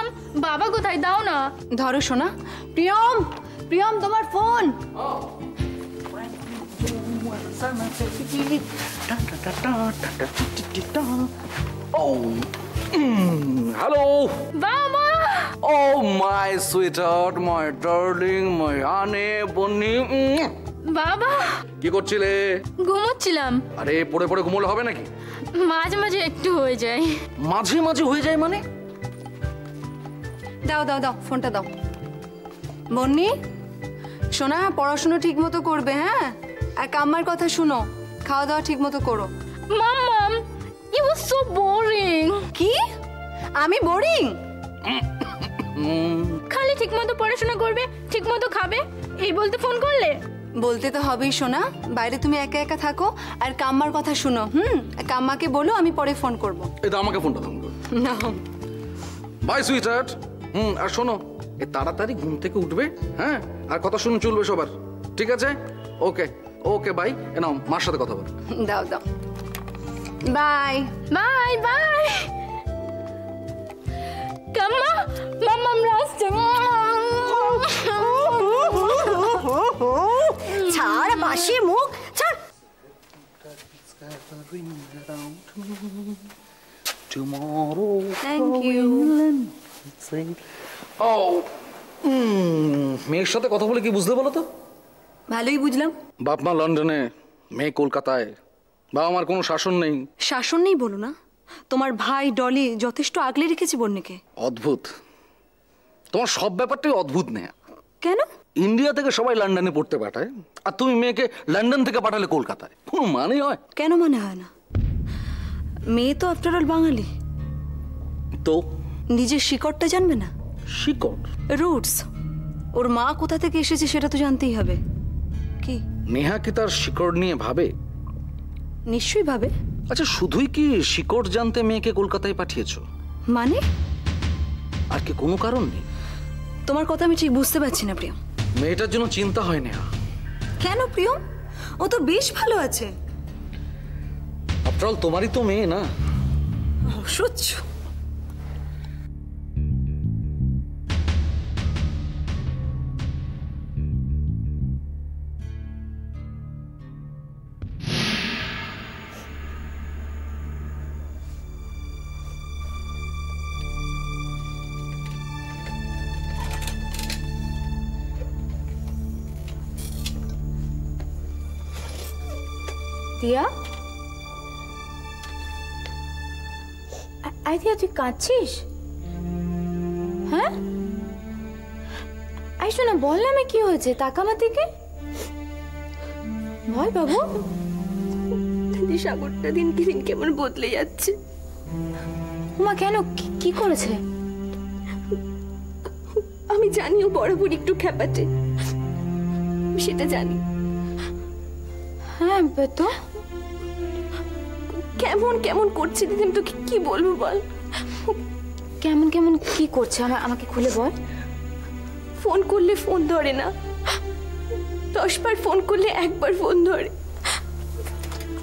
মাম বাবা কোথায়, দাও না। ধরো সোনা। প্রিয়ম, প্রিয়ম তোমার ফোন। হ্যালো বাবা। ও মাই সুইটহার্ট, মাই ডার্লিং, মাই হানি বনি। বাবা কি করছিলে? ঘুমোচ্ছিলাম। আরে পড়ে পড়ে ঘুমোলে হবে নাকি? মাঝে মাঝে একটু হয়ে যায়। মাঝে মাঝে হয়ে যায় মানে? দাও দাও দাও, ফোনটা দাও। বন্নি সোনা, পড়াশোনা ঠিক মতো করবে, হ্যাঁ? আর কাম্মার কথা শুনো, খাওয়া দাওয়া ঠিক মতো করো। মাম ইট ওয়াজ সো বোরিং। কি? আমি বোরিং? খালি ঠিকমতো পড়াশোনা করবে, ঠিকমতো খাবে, এই বলতে ফোন করলে? বলতে তো হবেই সোনা, বাইরে তুমি একা একা থাকো আর কাম্মার কথা শুনো। কাম্মাকে বলো আমি পরে ফোন করব। এটা আমাকে ফোনটা দাও। না বাই সুইটহার্ট। আর শোনো, এ তাড়াতাড়ি ঘুম থেকে উঠবে, হ্যাঁ? আর কথা শুনে চলবে সবার, ঠিক আছে? ওকে ওকে বাই। এ নাও মার সাথে কথা বল। দাও দাও, বাই বাই বাই। কাম্মা মাম্মা আমরা আসছে। ছাড় বাসি মুখ, ছাড়। Thank you. মেয়ের সাথে কথা বলে কি বুঝতে বলো তো? ভালোই বুঝলাম। বাপ মা লন্ডনে, মেয়ে কলকাতায়, বাবা মার কোনো শাসন নেই। শাসন নেই বলো না, তোমার ভাই ডলি যথেষ্ট আগলে রেখেছি বন্যকে। অদ্ভুত, তোমার সব ব্যাপারটাই অদ্ভুত। নেয়া কেন? ইন্ডিয়া থেকে সবাই লন্ডনে পড়তে পাঠায়, আর তুমি মেয়েকে লন্ডন থেকে পাঠালে কলকাতায়, কোনো মানে হয়? কেন মনে হয় না? মেয়ে তো আফটার অল বাঙালি, তো নিজের শিকড়টা জানবে না? শিকড়, রুটস। ওর মা কোথা থেকে এসেছে সেটা তো জানতেই হবে। কি নেহা কি তার শিকড় নিয়ে ভাবে? নিশ্চয়ই ভাবে। আচ্ছা, শুধুই কি শিকড় জানতে মেয়েকে কলকাতায় পাঠিয়েছো? মানে আর কি কোনো কারণ নেই? তোমার কথা আমি ঠিক বুঝতে পারছি না প্রিয়ম। মেয়েটার জন্য চিন্তা হয় নেহা। কেন প্রিয়ম? ও তো বেশ ভালো আছে। আফটার অল তোমারই তো মেয়ে না? অসহ্য। দিয়া, আই দিয়া তুই কাঁদছিস? হ্যাঁ আই শোনা, বল না কি হয়েছে, তাকা আমার দিকে বল বাবু। দিদি, সাগরটা দিনকে দিন কেমন বদলে যাচ্ছে। মা কেন, কি করেছে? আমি জানি ও বরাবর একটু খ্যাপাটে, সেটা জানি। হ্যাঁ তো কেমন কেমন করছে দিদি, আমি তোকে কি বলবো বল। কেমন কেমন কি করছে আমাকে খুলে বল। ফোন করলে ফোন ধরে না, 10 বার ফোন করলে একবার ফোন ধরে,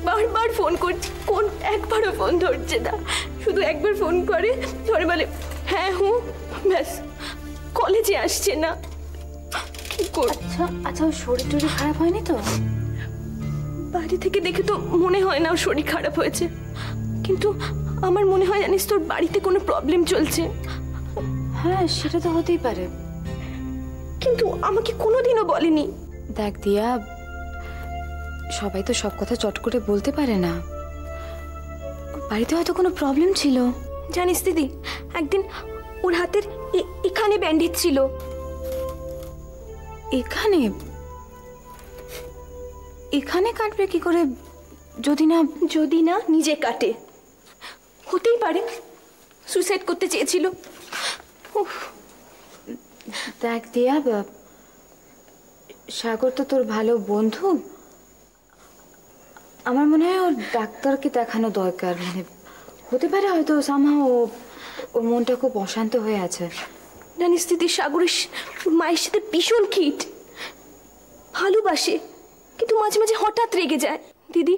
বারবার ফোন করছি, কোন একবারও ফোন ধরছে না। শুধু একবার ফোন করে, ধরে বলে হ্যাঁ হুঁ, ব্যাস। কলেজে আসছে না। কি কর? আচ্ছা ওর শরীর টরীর খারাপ হয়নি তো? বাইরে থেকে দেখে তো মনে হয় না ওর শরীর খারাপ হয়েছে, কিন্তু আমার মনে হয় জানিস তোর বাড়িতে কোনো প্রবলেম চলছে। হ্যাঁ সেটা তো হতেই পারে, কিন্তু আমাকে কোনোদিনও বলেনি। দেখ দিয়া, সবাই তো সব কথা চট করে বলতে পারে না। বাড়িতে হয়তো কোনো প্রবলেম ছিল। জানিস দিদি, একদিন ওর হাতের এখানে ব্যান্ডেজ ছিল। এখানে? এখানে কাটবে কি করে? যদি না নিজে কাটে, হতেই পারে সুইসাইড করতে চেয়েছিল। দেখ দিয়া, সাগর তো তোর ভালো বন্ধু, আমার মনে হয় ওর ডাক্তারকে দেখানো দরকার। মানে হতে পারে হয়তো সামহাও ওর মনটা খুব অশান্ত হয়ে আছে। জানিস দিদি, সাগরের মায়ের সাথে ভীষণ খিট, ভালোবাসে, কিন্তু মাঝে মাঝে হঠাৎ রেগে যায়। দিদি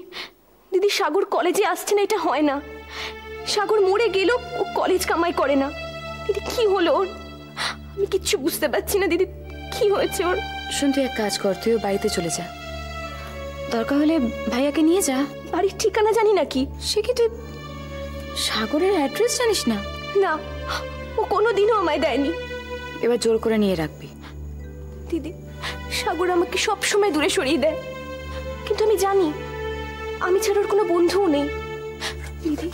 দিদি সাগর কলেজে আসছে না, এটা হয় না। সাগর মরে গেলেও ও কলেজ কামাই করে না, দিদি কি হলো ওর? আমি কিচ্ছু বুঝতে পারছি না দিদি, কি হয়েছে ওর? শোন, তুই এক কাজ কর, তুইও বাড়িতে চলে যা, দরকার হলে ভাইয়াকে নিয়ে যা। বাড়ির ঠিকানা জানি নাকি? সে কি তুই সাগরের অ্যাড্রেস জানিস না? না, ও কোনোদিনও আমায় দেয়নি। এবার জোর করে নিয়ে রাখবি। দিদি, সাগর আমাকে সব সময় দূরে সরিয়ে দেয়, কিন্তু আমি জানি আমি ছাড়া ওর কোনো বন্ধুও নেই। দিদি,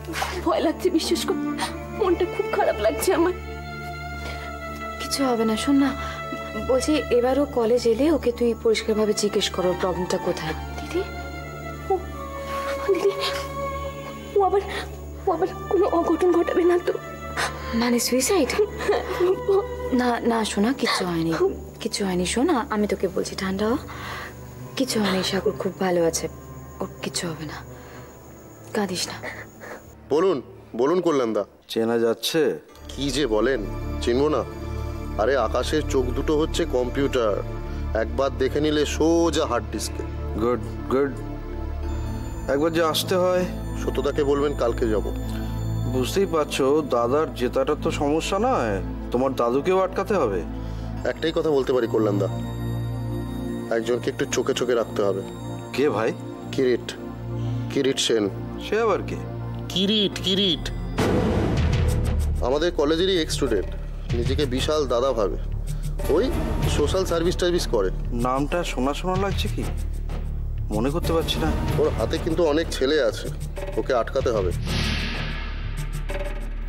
খুব ভয় লাগছে, বিশ্বাস কর, মনটা খুব খারাপ লাগছে আমার। কিছু হবে না, শোন না, বলছি এবারও কলেজ এলে ওকে তুই পরিষ্কারভাবে জিজ্ঞেস করো প্রবলেমটা কোথায়। দিদি, দিদি, ও আবার কোনো অঘটন ঘটাবে না তো? মানে সুইসাইড? না না শোনা, কিচ্ছু হয়নি, কিচ্ছু হয়নি। শোনা, আমি তোকে বলছি ঠান্ডা হ, কিছু হয়নি, সাগর খুব ভালো আছে, ওর কিচ্ছু হবে না, কাঁদিস না। বলুন বলুন কল্যাণদা। চেনা যাচ্ছে? কি যে বলেন, চিনবো না? আরে আকাশের চোখ দুটো হচ্ছে কম্পিউটার, একবার দেখে নিলে সোজা হার্ড ডিস্কে। Good good. একবার যে আসতে হয়। সত্যতাকে বলবেন কালকে যাব। বুঝতেই পারছো দাদার জেতাটা তো সমস্যা নয়, তোমার দাদুকেও আটকাতে হবে। একটাই কথা বলতে পারি কল্যাণদা, একজনকে একটু চোখে চোখে রাখতে হবে। কে ভাই? কিরিট, কিরিট সেন। সে আবার কে? কিরিট, কিরিট আমাদের কলেজেরই এক্স স্টুডেন্ট, নিজেকে বিশাল দাদা ভাবে, ওই সোশ্যাল সার্ভিস টার্ভিস করে। নামটা শোনা শোনা লাগছে, কি মনে করতে পারছি না। ওর হাতে কিন্তু অনেক ছেলে আছে, ওকে আটকাতে হবে।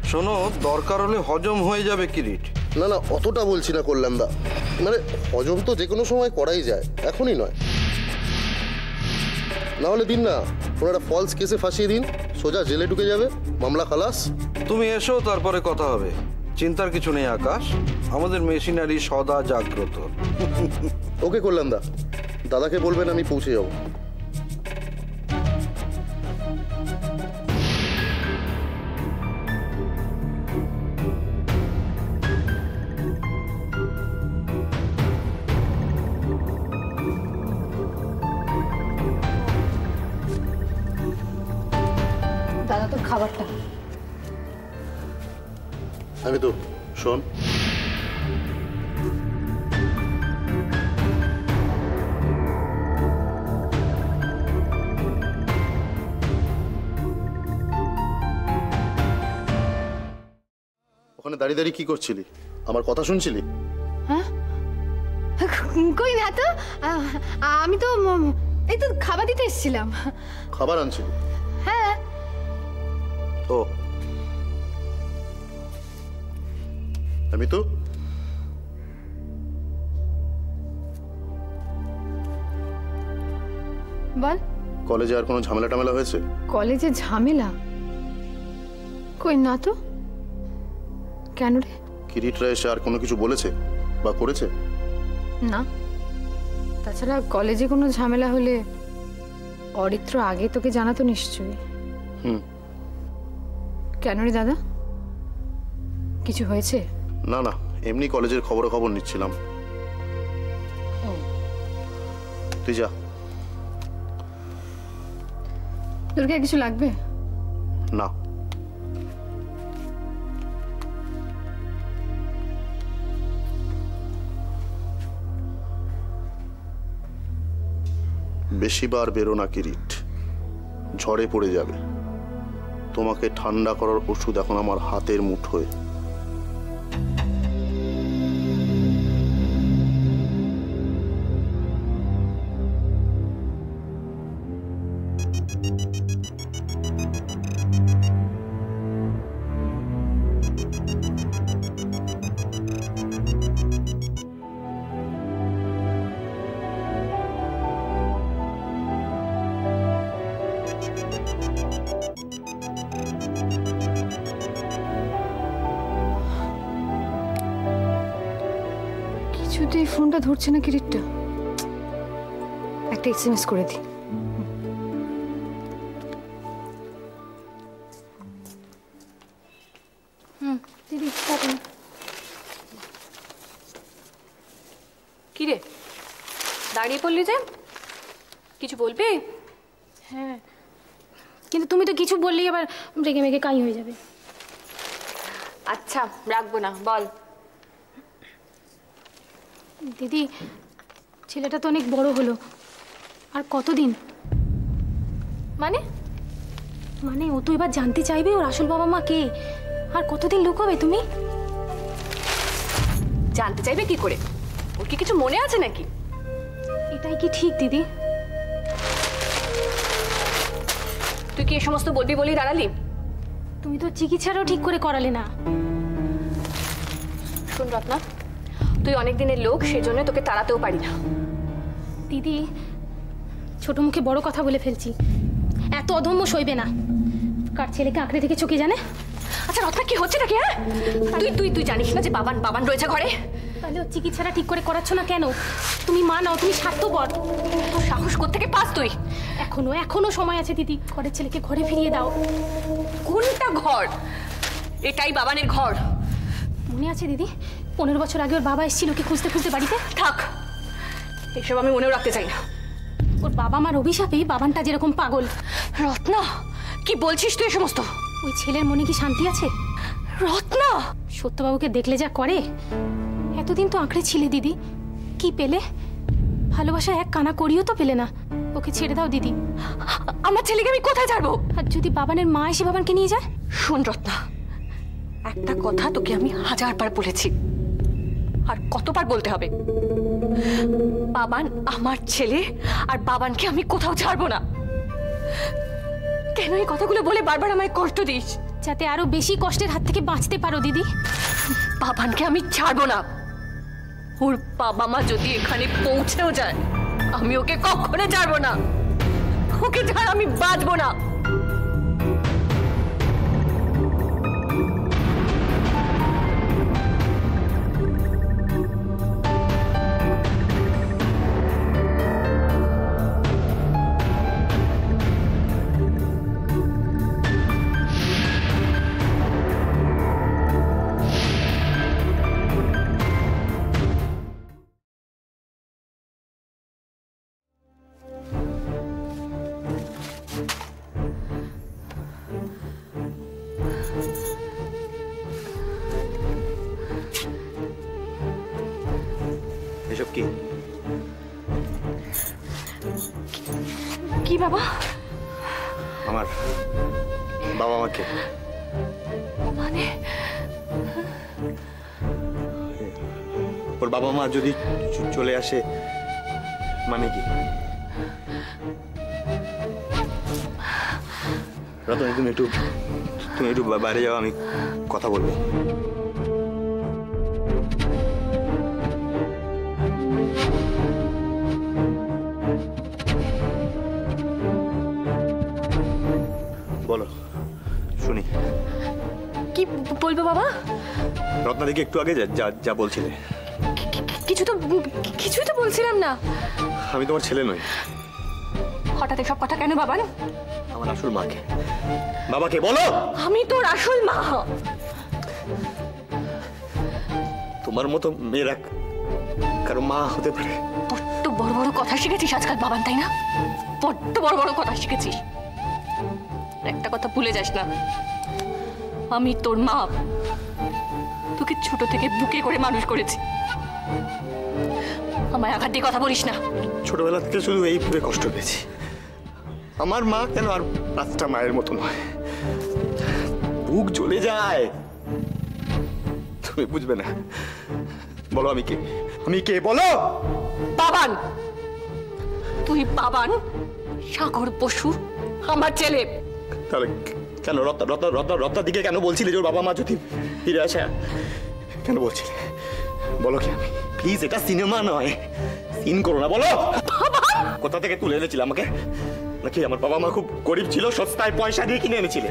শোনো, দরকার হলে হজম হয়ে যাবে কিরিট। না না, অতটা বলছি না কল্যাণদা, মানে হজম তো যে কোনো সময় করাই যায়, এখনই নয়। না হলে দিন না, কোনো একটা ফলস কেসে ফাঁসিয়ে দিন, সোজা জেলে ঢুকে যাবে, মামলা খালাস। তুমি এসো, তারপরে কথা হবে। চিন্তার কিছু নেই আকাশ, আমাদের মেশিনারি সদা জাগ্রত। ওকে কল্যাণদা, দাদাকে বলবেন আমি পৌঁছে যাব। দাদা, তোর খাবারটা। আমি তো শোন, ওখানে দাঁড়িয়ে দাঁড়িয়ে কি করছিলি? আমার কথা শুনছিলি? কই না তো, আমি তো এই তো খাবার দিতে এসেছিলাম। খাবার আনছিলি? হ্যাঁ। ও, আমি তো বল, কলেজে আর কোনো ঝামেলা টামেলা হয়েছে? কলেজে ঝামেলা? কই না তো। কেন রে? কিরিটরা এসে আর কোনো কিছু বলেছে বা করেছে? না, তাছাড়া কলেজে কোনো ঝামেলা হলে অরিত্র আগে তোকে জানাতো নিশ্চয়ই। হুম। কেন রে দাদা, কিছু হয়েছে? না না, এমনি কলেজের খবর নিচ্ছিলাম। তুই যা। তোর কি কিছু লাগবে? না। বেশিবার বেরো না কিরিট, ঝড়ে পড়ে যাবে। তোমাকে ঠান্ডা করার ওষুধ এখন আমার হাতের মুঠোয়। কিছুতেই ফোনটা ধরছে না কিরিটটা, একটা এসএমএস করে দি। দিদি, কি রে, দাঁড়িয়ে পড়লি যে? কিছু বলবি? হ্যাঁ, কিন্তু তুমি তো কিছু বললেই আবার রেগে মেগে কাই হয়ে যাবে। আচ্ছা রাখবো না, বল। দিদি, ছেলেটা তো অনেক বড় হলো, আর কতদিন? মানে মানে ও তো এবার জানতে চাইবে ওর আসল বাবা মা কে, আর কতদিন লুকোবে তুমি? জানতে চাইবে কি করে? ওর কি কিছু মনে আছে নাকি? এটাই কি ঠিক দিদি? তুই কি এ সমস্ত বলবি বলেই দাঁড়ালি? তুমি তো চিকিৎসাটাও ঠিক করে করালে না। শুন রত্না, তুই অনেক দিনের লোক, সেজন্য তোকে তাড়াতেও পারি না। দিদি, ছোট মুখে বড় কথা বলে ফেলছি, এত অধম্য সইবে না। কার ছেলেকে আঁকড়ে থেকে চোখে জানে? আচ্ছা রত্না, কি হচ্ছে নাকি? হ্যাঁ, তুই তুই তুই জানিস না যে বাবান রয়েছে ঘরে? তাহলে ওর চিকিৎসাটা ঠিক করে করাচ্ছ না কেন? তুমি মা নাও, তুমি স্বার্থপর। তোর সাহস কোত্থেকে পাস তুই? এখনো সময় আছে দিদি, ঘরের ছেলেকে ঘরে ফিরিয়ে দাও। কোনটা ঘর? এটাই বাবানের ঘর। মনে আছে দিদি, 15 বছর আগে ওর বাবা এসেছিল কি খুঁজতে খুঁজতে বাড়িতে? থাক, এসব আমি মনেও রাখতে চাই না। ওর বাবা মার অভিশাপেই বাবানটা যেরকম পাগল। রত্না, কি বলছিস তুই এ সমস্ত? ওই ছেলের মনে কি শান্তি আছে? রত্না, সত্যবাবুকে দেখলে যা করে। এতদিন তো আঁকড়ে ছিলে দিদি, কি পেলে? ভালোবাসা এক কানা করিও তো পেলে না। ওকে ছেড়ে দাও দিদি। আমার ছেলেকে আমি কোথায় ছাড়বো? আর যদি বাবানের মা এসে বাবানকে নিয়ে যায়? শোন রত্না, একটা কথা তোকে আমি 1000বার বলেছি, আর কতবার বলতে হবে? বাবান আমার ছেলে, আর বাবানকে আমি কোথাও ছাড়বো না। কেন এই কথাগুলো বলে বারবার আমায় কষ্ট দিস? যাতে আরো বেশি কষ্টের হাত থেকে বাঁচতে পারো দিদি। বাবানকে আমি ছাড়বো না। ওর বাবা মা যদি এখানে পৌঁছেও যায়, আমি ওকে কখনো ছাড়বো না। ওকে ছাড়া আমি বাঁচবো না। এসব কি? কি বাবা? আমার বাবা মাকে মানে ওর বাবা মা যদি চলে আসে মানে কি? রতন, তুমি একটু বাইরে যাও, আমি কথা বলবো। বলো, শুনি। কি বলবো বাবা? রত্নাদিকে একটু আগে যা বলছিলে। কিছুই তো বলছিলাম না। আমি তোমার ছেলে নই। হঠাৎ এসব কথা কেন বাবান? আমার আসল মাকে, বাবাকে বলো। আমি তোর আসল মা। তোমার মতো মেয়েরা কারো মা হতে পারে? বড্ড বড় বড় কথা শিখেছিস আজকাল বাবান, তাই না? বড্ড বড় বড় কথা শিখেছিস। একটা কথা ভুলে যাস না, আমি তোর মা। তোকে ছোট থেকে বুকে করে মানুষ করেছি। আমায় আঘাত দিয়ে কথা বলিস না। ছোটবেলা থেকে শুধু এইভাবে কষ্ট পেয়েছি। আমার মা কেন আর 5টা মায়ের মতো নয়? বুক জ্বলে যায়। তুমি বুঝবে না। বলো আমি কে? আমি কে বলো? বাবান। তুই বাবান, সাগর বসু আমার ছেলে। তাহলে কেন রত্নার দিকে কেন বলছিলে যে ওর বাবা মা যদি ফিরে আসে? কেন বলছিলে? বলো কি? আমি প্লিজ, এটা সিনেমা নয়, সিন করো না। বলো কোথা থেকে তুলে এনেছিলে আমাকে? নাকি আমার বাবা মা খুব গরিব ছিল, সস্তায় পয়সা দিয়ে কিনে এনেছিলে?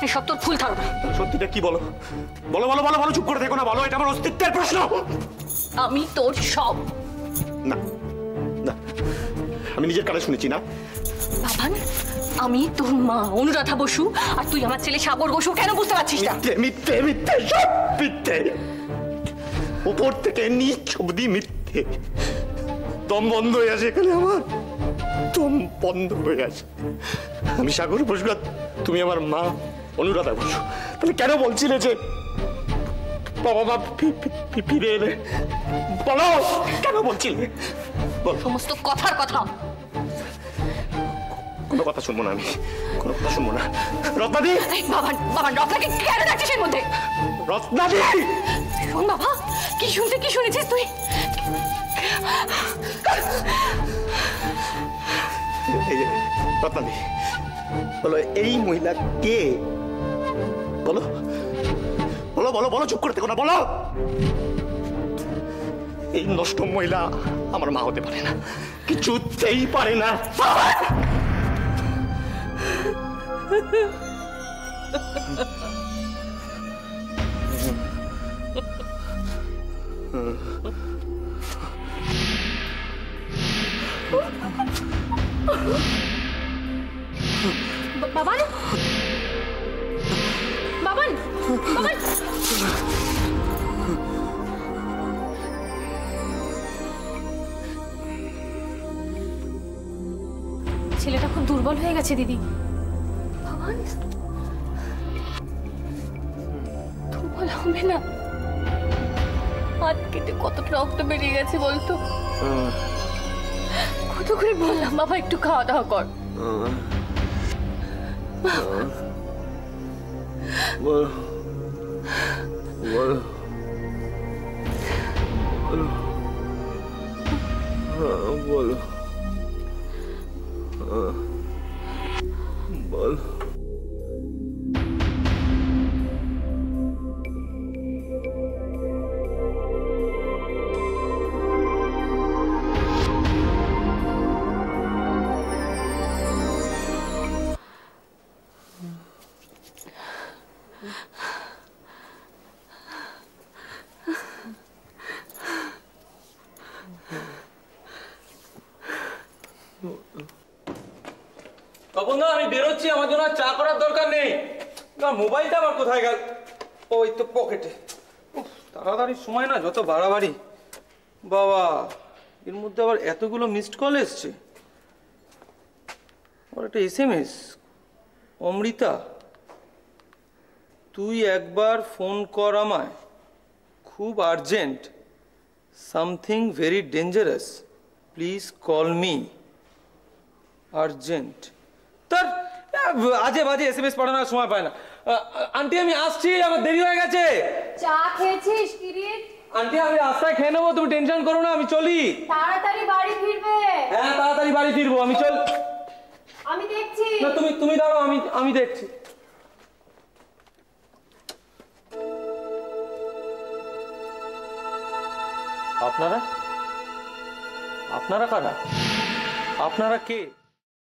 এসব তোর ভুল ধারণা। সত্যিটা কি বলো? বলো বলো বলো বলো, চুপ করে দেখো না। বলো, এটা আমার অস্তিত্বের প্রশ্ন। আমি তোর সব। না না, আমি নিজের কানে শুনেছি না। বাবান, আমি তোর মা অনুরাধা বসু, আর তুই আমার ছেলে সাগর বসু। কেন বুঝতে পারছিস না? মিথ্যে মিথ্যে সব মিথ্যে, উপর থেকে নিচ অব্দি মিথ্যে। দম বন্ধ হয়ে আসে এখানে, আমার দম বন্ধ হয়ে আসে। আমি সাগর বসু, তুমি আমার মা অনুরাধা বসু। তাহলে কেন বলছিলে যে বাবা মা ফিরে এলে বলো কেন বলছিলে বল। সমস্ত কথার কথা। কোনো কথা শুনবো না আমি, কোনো কথা শুনবো না। রত্নাদি! বাবান বাবান রত্নাকে কেন রাখছিস এর মধ্যে? রত্নাদি! শোন বাবা, কি শুনেছিস তুই? এই যে রত্নাদি, বলো এই মহিলা কে? বলো বলো বলো বলো, চুপ করে থেকো না, বলো। এই নষ্ট মহিলা আমার মা হতে পারে না, কিছুতেই পারে না। বাবান বাবান বাবান ছেলেটা খুব দুর্বল হয়ে গেছে দিদি। বাবান দুর্বল হবে না। হাত কেটে কতটা রক্ত বেরিয়ে গেছে বলতো? কত করে বললাম বাবা একটু খাওয়া দাওয়া কর। তপন দা, আমি বেরোচ্ছি, আমার জন্য আর চা করার দরকার নেই। না, মোবাইলটা আমার কোথায় গেল? ওই তো পকেটে। তাড়াতাড়ি সময় না, যত বাড়াবাড়ি। বাবা, এর মধ্যে আবার এতগুলো মিসড কল এসছে। আর একটা SMS। অমৃতা, তুই একবার ফোন কর আমায়, খুব urgent, something very dangerous, please call me, urgent. তার আজে বাজে SMS পাঠানোর সময় পায় না। আন্টি আমি আসছি, আমার দেরি হয়ে গেছে। চা খেয়েছিস কিরিট? আন্টি আমি রাস্তায় খেয়ে নেবো, তুমি টেনশন করো না, আমি চলি। তাড়াতাড়ি বাড়ি ফিরবে। হ্যাঁ তাড়াতাড়ি বাড়ি ফিরবো, আমি চল। আমি দেখছি। না তুমি দাঁড়াও, আমি দেখছি। আপনারা কারা? আপনারা কে?